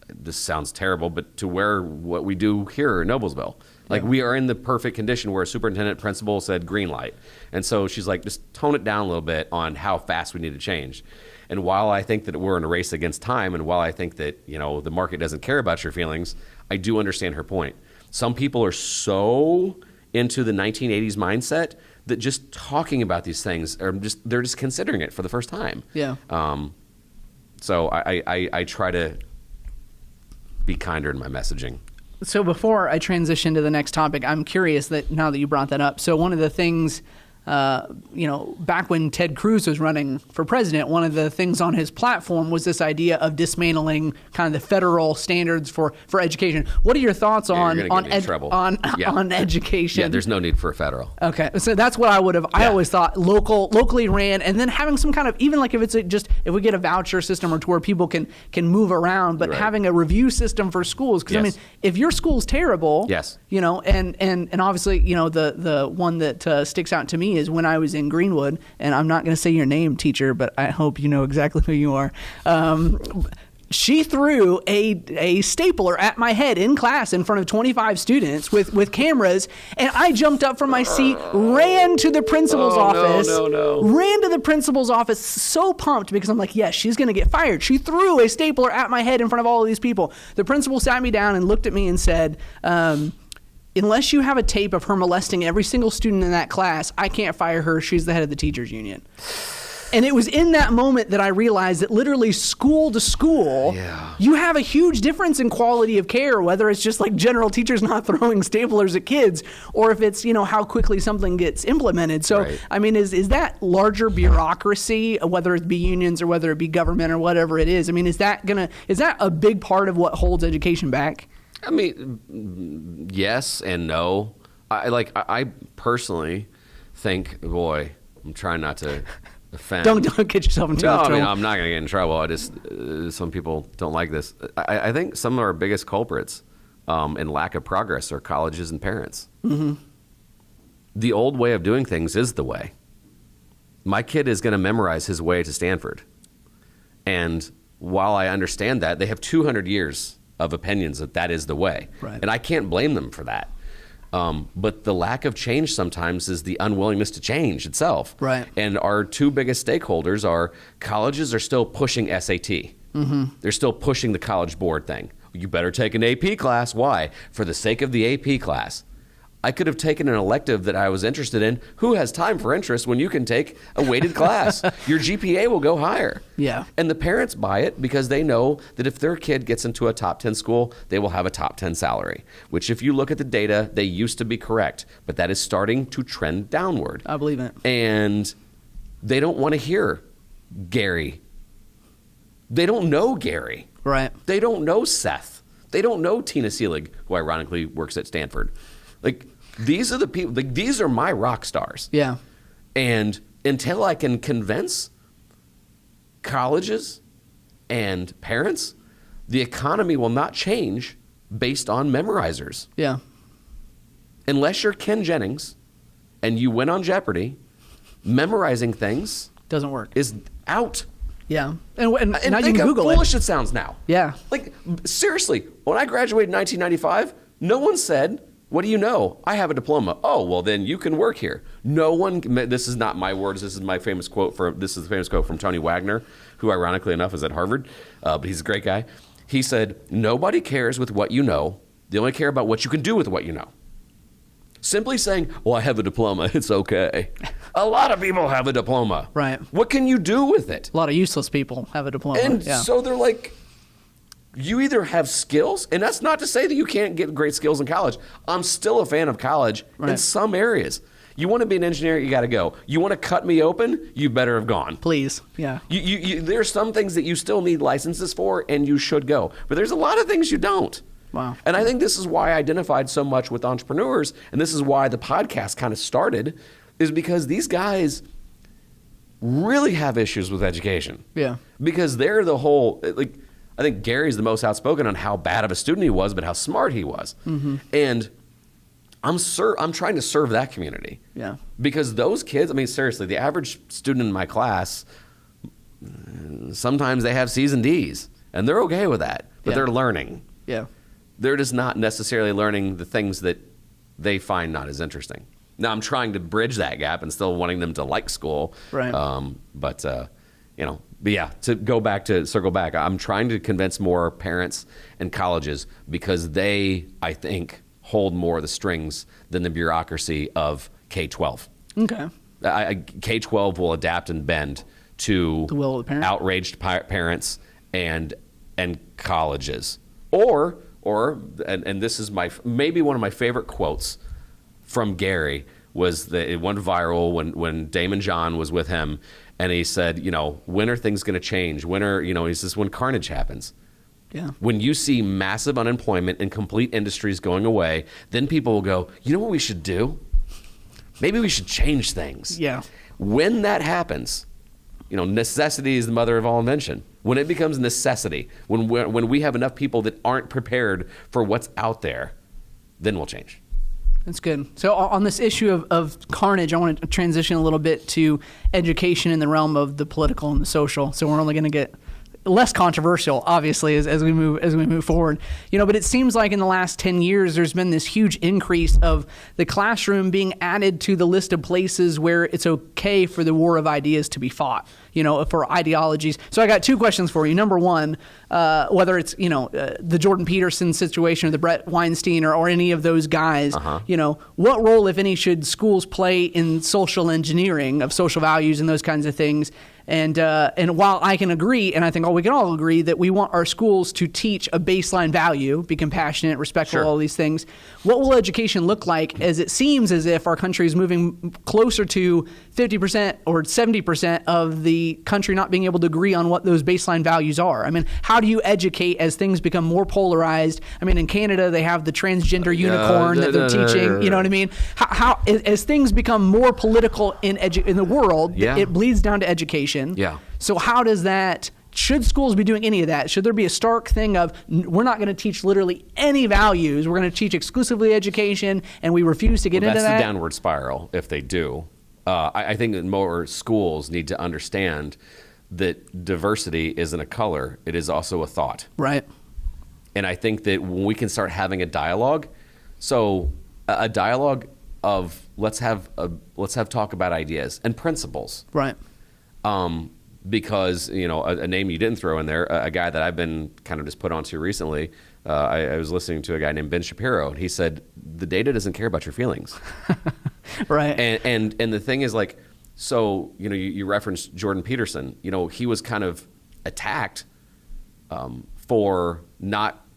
this sounds terrible, but to where what we do here in Noblesville. Like, we are in the perfect condition where a superintendent principal said green light. And so she's like, just tone it down a little bit on how fast we need to change. And while I think that we're in a race against time, and while I think that, the market doesn't care about your feelings, I do understand her point. Some people are so into the 1980s mindset that just talking about these things they're just considering it for the first time.
Yeah.
So I try to be kinder in my messaging.
So before I transition to the next topic, I'm curious that now that you brought that up. So one of the things, back when Ted Cruz was running for president, one of the things on his platform was this idea of dismantling kind of the federal standards for education. What are your thoughts on education?
Yeah, there's no need for a federal.
Okay, so that's what I would have. I always thought locally ran, and then having some kind of, even like if it's if we get a voucher system or to where people can move around, but having a review system for schools. Because I mean, if your school's terrible, and obviously the one that sticks out to me is when I was in Greenwood, and I'm not going to say your name, teacher, but I hope you know exactly who you are. She threw a stapler at my head in class in front of 25 students with cameras, and I jumped up from my seat, ran to the principal's office. Ran to the principal's office, so pumped because I'm like, yes, she's going to get fired. She threw a stapler at my head in front of all of these people. The principal sat me down and looked at me and said, unless you have a tape of her molesting every single student in that class, I can't fire her. She's the head of the teachers union. And it was in that moment that I realized that literally school to school, you have a huge difference in quality of care, whether it's just like general teachers not throwing staplers at kids, or if it's, how quickly something gets implemented. So, I mean, is that larger bureaucracy, whether it be unions or whether it be government or whatever it is? I mean, is that a big part of what holds education back?
I mean, yes and no. I personally think, boy, I'm trying not to offend.
Don't get yourself into trouble.
I mean, I'm not going to get in trouble. I just some people don't like this. I think some of our biggest culprits in lack of progress are colleges and parents. Mm-hmm. The old way of doing things is the way. My kid is going to memorize his way to Stanford, and while I understand that, they have 200 years of opinions that is the way. Right. And I can't blame them for that. But the lack of change sometimes is the unwillingness to change itself.
Right.
And our two biggest stakeholders are colleges are still pushing SAT. Mm-hmm. They're still pushing the College Board thing. You better take an AP class. Why? For the sake of the AP class. I could have taken an elective that I was interested in. Who has time for interest when you can take a weighted class? Your GPA will go higher.
Yeah.
And the parents buy it because they know that if their kid gets into a top 10 school, they will have a top 10 salary, which if you look at the data, they used to be correct, but that is starting to trend downward.
I believe it.
And they don't want to hear Gary. They don't know Gary.
Right.
They don't know Seth. They don't know Tina Seelig, who ironically works at Stanford. Like, these are the people, like, these are my rock stars.
Yeah.
And until I can convince colleges and parents, the economy will not change based on memorizers.
Yeah.
Unless you're Ken Jennings and you win on Jeopardy, memorizing things
doesn't work.
Is out.
Yeah. And now you can
how
Google
foolish it sounds now.
Yeah.
Like, seriously, when I graduated in 1995, no one said, what do you know? I have a diploma. Oh, well, then you can work here. No one, this is not my words. This is the famous quote from Tony Wagner, who ironically enough is at Harvard, but he's a great guy. He said, nobody cares with what you know. They only care about what you can do with what you know. Simply saying, well, I have a diploma, it's okay. A lot of people have a diploma.
Right.
What can you do with it?
A lot of useless people have a diploma.
And so they're like, you either have skills, and that's not to say that you can't get great skills in college. I'm still a fan of college in some areas. You want to be an engineer, you got to go. You want to cut me open, you better have gone.
Please, yeah.
There's some things that you still need licenses for, and you should go. But there's a lot of things you don't.
Wow.
And I think this is why I identified so much with entrepreneurs, and this is why the podcast kind of started, is because these guys really have issues with education.
Yeah.
Because they're the whole, like, I think Gary's the most outspoken on how bad of a student he was, but how smart he was. Mm-hmm. And I'm trying to serve that community.
Yeah.
Because those kids, I mean, seriously, the average student in my class, sometimes they have C's and D's, and they're okay with that, but they're learning.
Yeah.
They're just not necessarily learning the things that they find not as interesting. Now, I'm trying to bridge that gap and still wanting them to like school.
Right.
But yeah, to circle back, I'm trying to convince more parents and colleges because they, I think, hold more of the strings than the bureaucracy of K-12.
Okay.
K-12 will adapt and bend to
the will of the parent.
Outraged parents and colleges. Or and this is maybe one of my favorite quotes from Gary was that it went viral when Damon John was with him, and he said, when are things going to change? He says, when carnage happens.
Yeah.
When you see massive unemployment and complete industries going away, then people will go, you know what we should do? Maybe we should change things.
Yeah.
When that happens, necessity is the mother of all invention. When it becomes necessity, when we have enough people that aren't prepared for what's out there, then we'll change.
That's good. So on this issue of carnage, I want to transition a little bit to education in the realm of the political and the social. So we're only going to get less controversial, obviously, as we move forward. But it seems like in the last 10 years, there's been this huge increase of the classroom being added to the list of places where it's okay for the war of ideas to be fought, for ideologies. So I got two questions for you. Number one, whether it's, the Jordan Peterson situation or the Brett Weinstein or any of those guys, what role, if any, should schools play in social engineering of social values and those kinds of things? And while I can agree, and I think we can all agree that we want our schools to teach a baseline value, be compassionate, respectful,
Sure.
all these things, what will education look like as it seems as if our country is moving closer to 50% or 70% of the country not being able to agree on what those baseline values are? I mean, how do you educate as things become more polarized? I mean, in Canada, they have the transgender unicorn that they're teaching. You know what I mean? How as things become more political in the world,
Yeah.
it bleeds down to education.
Yeah.
So how does that, should schools be doing any of that? Should there be a stark thing of, we're not going to teach literally any values, we're going to teach exclusively education, and we refuse to get into that?
That's the downward spiral if they do. I think that more schools need to understand that diversity isn't a color, it is also a thought.
Right.
And I think that when we can start having a dialogue, so a dialogue of let's have talk about ideas and principles.
Right.
Because, a name you didn't throw in there, a guy that I've been kind of just put onto recently, I was listening to a guy named Ben Shapiro, and he said, the data doesn't care about your feelings.
Right.
And the thing is, like, so, you referenced Jordan Peterson. He was kind of attacked for not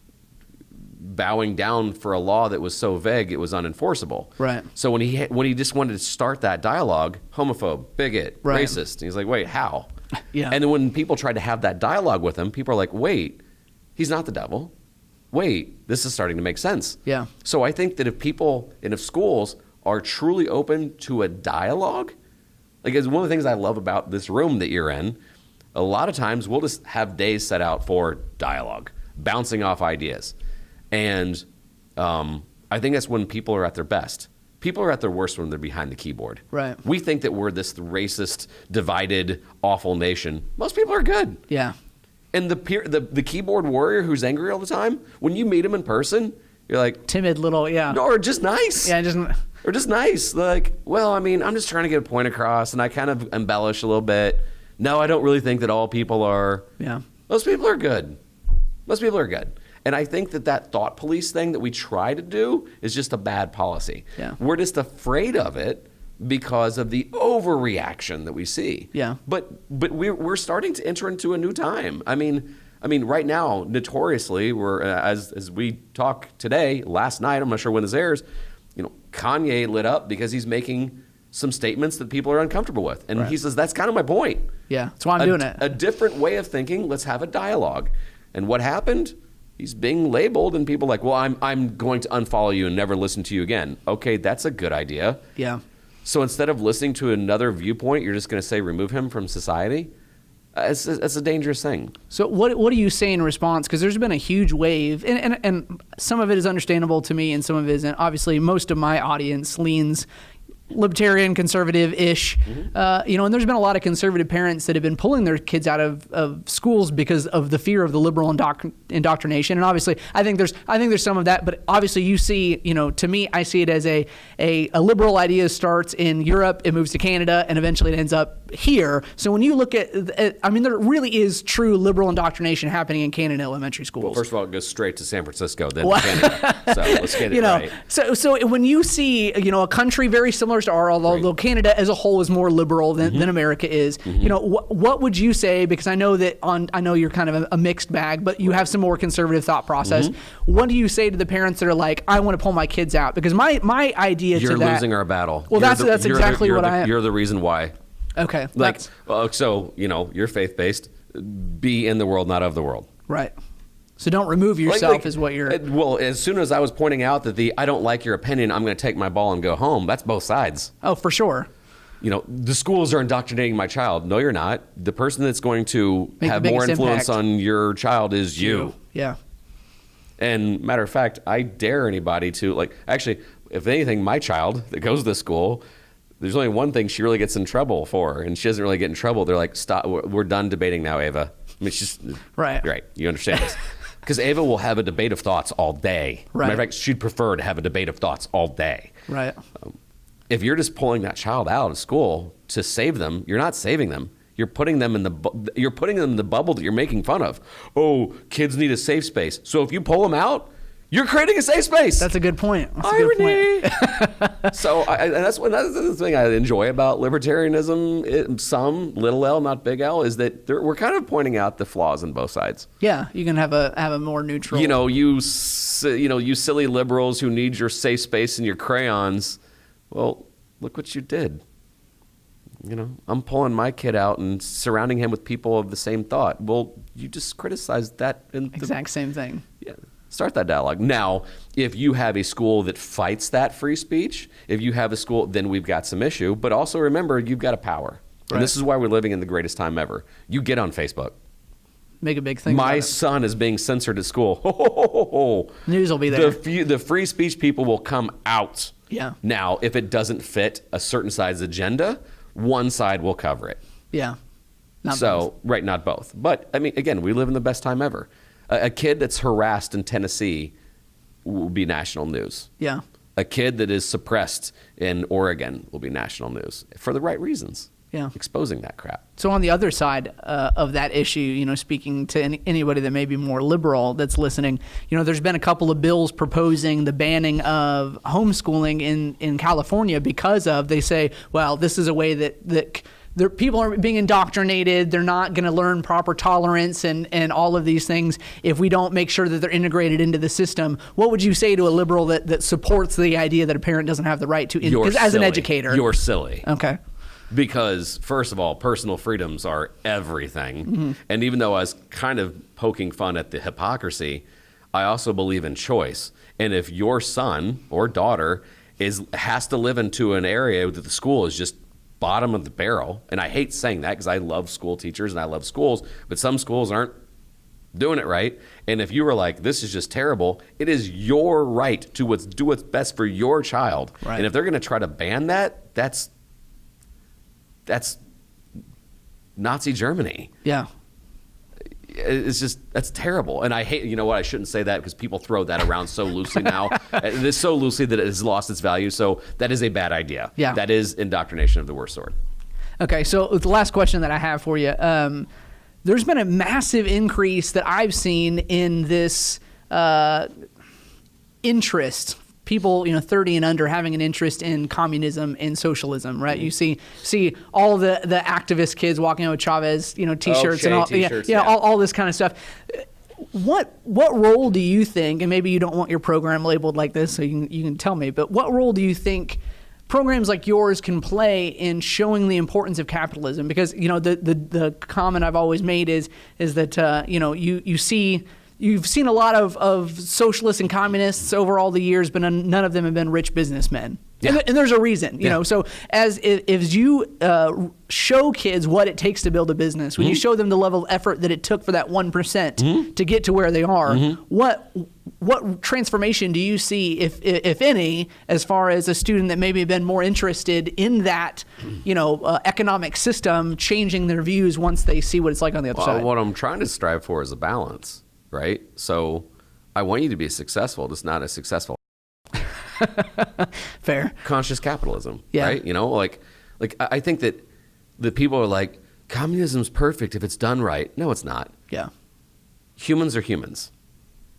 bowing down for a law that was so vague it was unenforceable.
Right.
So when he just wanted to start that dialogue, homophobe, bigot,
Right.
racist, and he's like, wait, how?
Yeah.
And then when people tried to have that dialogue with him, people are like, wait, he's not the devil. Wait, this is starting to make sense.
Yeah.
So I think that if schools are truly open to a dialogue, like, it's one of the things I love about this room that you're in, a lot of times we'll just have days set out for dialogue, bouncing off ideas. And I think that's when people are at their best. People are at their worst when they're behind the keyboard.
Right.
We think that we're this racist, divided, awful nation. Most people are good.
Yeah.
And the keyboard warrior who's angry all the time, when you meet him in person, you're like,
Timid little, yeah.
no, or just nice.
Yeah,
Or just nice. Like, well, I mean, I'm just trying to get a point across, and I kind of embellish a little bit. No, I don't really think that all people are.
Yeah.
Most people are good. Most people are good. And I think that thought police thing that we try to do is just a bad policy.
Yeah.
We're just afraid of it because of the overreaction that we see.
Yeah.
But we're starting to enter into a new time. I mean, right now, notoriously, we're as we talk today, last night, I'm not sure when this airs, Kanye lit up because he's making some statements that people are uncomfortable with. And
Right.
he says, that's kind of my point.
Yeah, that's why I'm doing it.
A different way of thinking, let's have a dialogue. And what happened? He's being labeled, and people are like, well, I'm going to unfollow you and never listen to you again. Okay, that's a good idea.
Yeah.
So instead of listening to another viewpoint, you're just going to say remove him from society? It's a dangerous thing.
So what do you say in response? Because there's been a huge wave, and some of it is understandable to me, and some of it isn't. Obviously, most of my audience leans libertarian, conservative-ish, and there's been a lot of conservative parents that have been pulling their kids out of schools because of the fear of the liberal indoctrination. And obviously, I think there's some of that. But obviously, you see, to me, I see it as a liberal idea starts in Europe, it moves to Canada, and eventually it ends up here. So when you look at there really is true liberal indoctrination happening in Canada elementary schools.
Well, first of all, it goes straight to San Francisco, then to Canada. So let's get it right.
So when you see, a country very similar similar to our, although Canada as a whole is more liberal than America is. You know, what would you say, because I know that I know you're kind of a mixed bag, but you have some more conservative thought process. What do you say to the parents that are like, I want to pull my kids out? Because my idea
You're
to that...
You're losing our battle.
Well, that's exactly what I am.
You're the reason why.
Okay.
Like, so, you know, you're faith-based. Be in the world, not of the world.
Right. So don't remove yourself is what you're...
Well, as soon as I was pointing out that I don't like your opinion, I'm going to take my ball and go home, that's both sides.
Oh, for sure.
You know, the schools are indoctrinating my child. No, you're not. The person that's going to have more influence on your child is you.
Yeah.
And matter of fact, I dare anybody to, like, actually, if anything, my child that goes to this school, there's only one thing she really gets in trouble for, and she doesn't really get in trouble. They're like, stop, we're done debating now, Ava. I mean, it's just... Right. You understand this. Because Ava will have a debate of thoughts all day.
Right.
Matter of fact, she'd prefer to have a debate of thoughts all day.
Right.
If you're just pulling that child out of school to save them, you're not saving them. You're putting them in the bubble that you're making fun of. Oh, kids need a safe space. So if you pull them out, you're creating a safe space.
That's a good point. That's
Irony.
A good point.
So that's the thing I enjoy about libertarianism. Some little L, not big L, is that we're kind of pointing out the flaws in both sides.
Yeah, you can have a more neutral.
You know, you silly liberals who need your safe space and your crayons. Well, look what you did. You know, I'm pulling my kid out and surrounding him with people of the same thought. Well, you just criticized that
exact same thing.
Yeah. Start that dialogue. Now, if you have a school that fights that free speech, if you have a school, then we've got some issue. But also remember, you've got a power. Right. And this is why we're living in the greatest time ever. You get on Facebook.
Make a big thing
My
about it.
son is being censored at school. Ho, ho, ho, ho, ho.
News will be there.
The free speech people will come out.
Yeah.
Now, if it doesn't fit a certain side's agenda, one side will cover it.
Yeah.
Not both. But, I mean, again, we live in the best time ever. A kid that's harassed in Tennessee will be national news.
Yeah.
A kid that is suppressed in Oregon will be national news for the right reasons.
Yeah.
Exposing that crap.
So on the other side of that issue, you know, speaking to anybody that may be more liberal that's listening, you know, there's been a couple of bills proposing the banning of homeschooling in California because of, they say, well, this is a way that people are being indoctrinated. They're not going to learn proper tolerance and all of these things if we don't make sure that they're integrated into the system. What would you say to a liberal that supports the idea that a parent doesn't have the right to, as an educator?
You're silly.
Okay.
Because, first of all, personal freedoms are everything. Mm-hmm. And even though I was kind of poking fun at the hypocrisy, I also believe in choice. And if your son or daughter has to live into an area that the school is just bottom of the barrel, and I hate saying that because I love school teachers and I love schools, but some schools aren't doing it right. And if you were like, this is just terrible, it is your right to do what's best for your child. Right. And if they're going to try to ban that, that's Nazi Germany.
Yeah.
It's just, that's terrible. And I hate, you know what, I shouldn't say that because people throw that around so loosely now. It's so loosely that it has lost its value. So that is a bad idea. Yeah. That is indoctrination of the worst sort.
Okay, so the last question that I have for you, there's been a massive increase that I've seen in this interest. People, 30 and under having an interest in communism and socialism, right? You see all the activist kids walking out with Chavez, T-shirts and all,
t-shirts,
all this kind of stuff. What role do you think, and maybe you don't want your program labeled like this, so you can tell me, but what role do you think programs like yours can play in showing the importance of capitalism? Because the comment I've always made is that you've seen a lot of socialists and communists over all the years, but none of them have been rich businessmen. Yeah. And there's a reason, So if you show kids what it takes to build a business, when you show them the level of effort that it took for that 1% to get to where they are, what transformation do you see, if any, as far as a student that maybe have been more interested in that, economic system changing their views once they see what it's like on the other side?
What I'm trying to strive for is a balance. Right? So I want you to be successful, just not as successful.
Fair.
Conscious capitalism.
Yeah.
Right? I think that the people are like, communism's perfect if it's done right. No, it's not.
Yeah.
Humans are humans.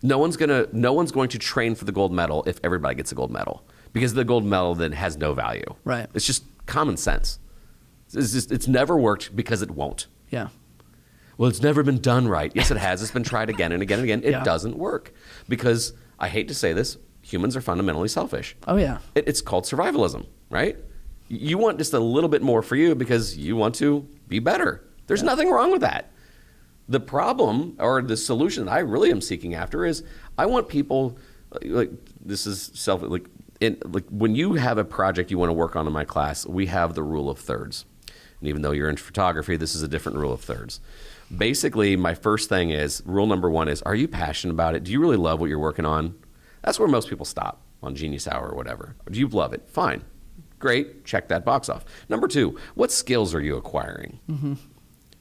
No one's going to train for the gold medal if everybody gets a gold medal. because the gold medal then has no value.
Right.
It's just common sense. It's never worked because it won't.
Yeah.
Well, it's never been done right. Yes, it has. It's been tried again and again and again. It
Yeah.
doesn't work because, I hate to say this, humans are fundamentally selfish.
Oh, yeah.
It's called survivalism, right? You want just a little bit more for you because you want to be better. There's nothing wrong with that. The problem, or the solution that I really am seeking after, is I want people, like, this is when you have a project you want to work on in my class, we have the rule of thirds. And even though you're in photography, this is a different rule of thirds. Basically, my first thing is, rule number one is, are you passionate about it? Do you really love what you're working on? That's where most people stop on Genius Hour or whatever. Do you love it? Fine. Great. Check that box off. Number two, what skills are you acquiring? Mm-hmm.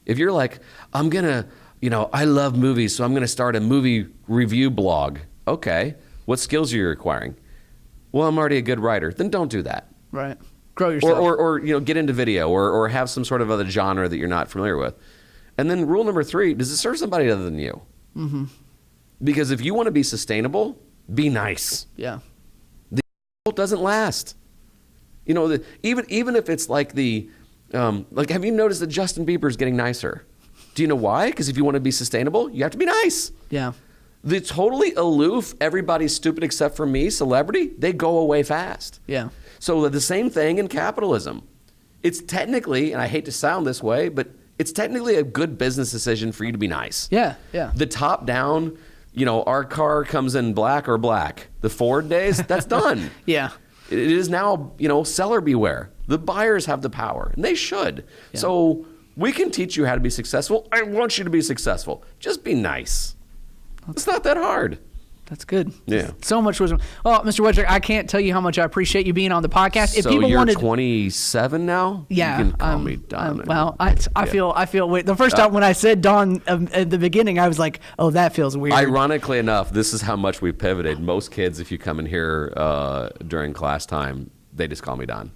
If you're like, I'm going to, I love movies, so I'm going to start a movie review blog. Okay. What skills are you acquiring? Well, I'm already a good writer. Then don't do that.
Right. Grow yourself.
Or get into video or have some sort of other genre that you're not familiar with. And then rule number three, does it serve somebody other than you? Mm-hmm. Because if you want to be sustainable, be nice.
Yeah.
The doesn't last. Even if it's like have you noticed that Justin Bieber's getting nicer? Do you know why? Because if you want to be sustainable, you have to be nice.
Yeah.
The totally aloof, everybody's stupid except for me, celebrity, they go away fast.
Yeah.
So the same thing in capitalism. It's technically, and I hate to sound this way, but it's technically a good business decision for you to be nice.
Yeah, yeah.
The top down, our car comes in black or black. The Ford days, that's done.
Yeah.
It is now, seller beware. The buyers have the power, and they should.
Yeah.
So we can teach you how to be successful. I want you to be successful. Just be nice. It's not that hard.
That's good.
Yeah.
So much wisdom. Well, Mr. Wettrick, I can't tell you how much I appreciate you being on the podcast. If
so
people
you're
wanted,
27 now?
Yeah.
You can call me Don.
I feel the first time when I said Don at the beginning, I was like, oh, that feels weird.
Ironically enough, this is how much we pivoted. Most kids, if you come in here during class time, they just call me Don.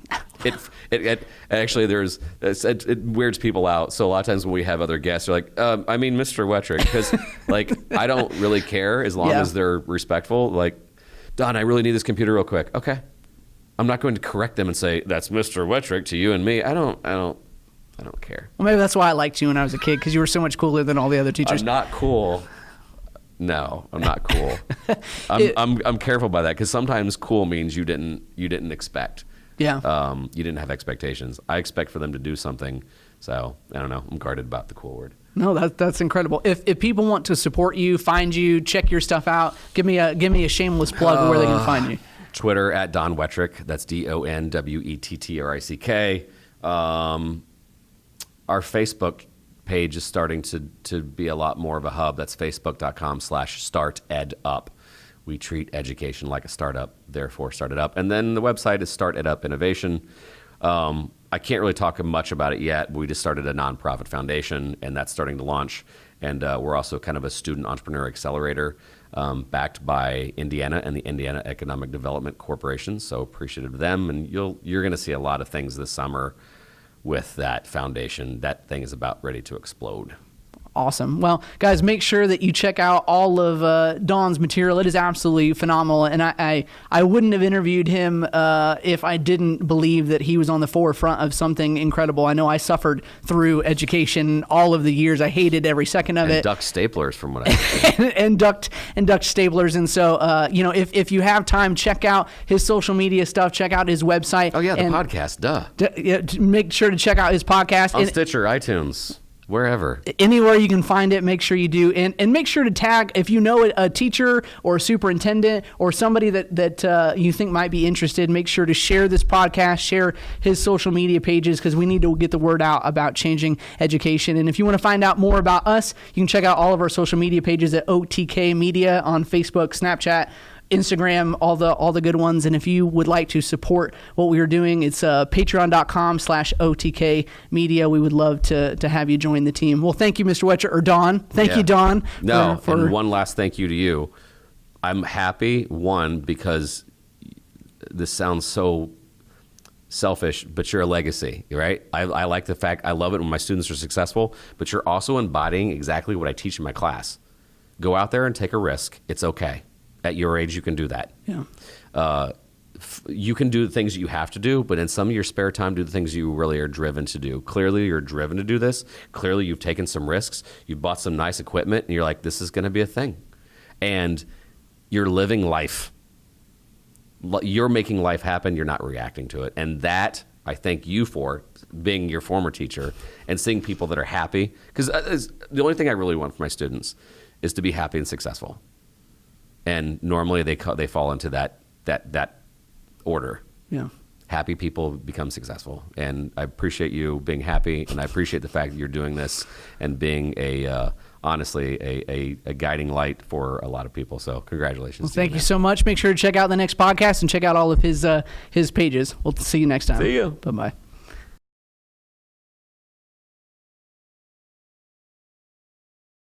It actually it weirds people out. So a lot of times when we have other guests, they're like, Mr. Wettrick, because I don't really care as long as they're respectful. Like, Don, I really need this computer real quick. Okay, I'm not going to correct them and say that's Mr. Wettrick to you and me. I don't care.
Well, maybe that's why I liked you when I was a kid, because you were so much cooler than all the other teachers.
I'm not cool. No, I'm not cool. I'm careful by that, because sometimes cool means you didn't expect.
Yeah.
You didn't have expectations. I expect for them to do something. So I don't know. I'm guarded about the cool word.
No, that's incredible. If people want to support you, find you, check your stuff out, give me a shameless plug of where they can find you.
Twitter at Don Wettrick. That's DonWettrick. Our Facebook page is starting to be a lot more of a hub. That's facebook.com/StartEdUp. We treat education like a startup, therefore start it up. And then the website is StartEdUp Innovation. I can't really talk much about it yet. We just started a nonprofit foundation, and that's starting to launch. And we're also kind of a student entrepreneur accelerator backed by Indiana and the Indiana Economic Development Corporation. So appreciative of them. And you're going to see a lot of things this summer with that foundation. That thing is about ready to explode.
Awesome. Well, guys, make sure that you check out all of Don's material. It is absolutely phenomenal, and I wouldn't have interviewed him if I didn't believe that he was on the forefront of something incredible. I know I suffered through education all of the years. I hated every second of it.
Duct staplers, from what I
and duct staplers. And so, if you have time, check out his social media stuff. Check out his website.
Oh yeah, the podcast. Duh.
Make sure to check out his podcast
on Stitcher, iTunes. Wherever.
Anywhere you can find it, make sure you do. And make sure to tag, if you know a teacher or a superintendent or somebody that you think might be interested, make sure to share this podcast, share his social media pages, because we need to get the word out about changing education. And if you want to find out more about us, you can check out all of our social media pages at OTK Media on Facebook, Snapchat, Instagram, all the good ones. And if you would like to support what we are doing, it's patreon.com/OTK Media. We would love to have you join the team. Well, thank you, Mr. Wettrick, or Don. Thank you, Don.
And one last thank you to you. I'm happy, because this sounds so selfish, but you're a legacy, right? I like the fact, I love it when my students are successful, but you're also embodying exactly what I teach in my class. Go out there and take a risk. It's okay. At your age, you can do that.
Yeah.
you can do the things you have to do, but in some of your spare time, do the things you really are driven to do. Clearly, you're driven to do this. Clearly, you've taken some risks. You've bought some nice equipment, and you're like, this is going to be a thing. And you're living life. You're making life happen. You're not reacting to it. And that, I thank you for, being your former teacher and seeing people that are happy. Because the only thing I really want for my students is to be happy and successful. And normally they fall into that order.
Yeah.
Happy people become successful. And I appreciate you being happy, and I appreciate the fact that you're doing this and being honestly a guiding light for a lot of people. So congratulations.
Well, thank you so much. Make sure to check out the next podcast and check out all of his pages. We'll see you next time.
See you.
Bye-bye.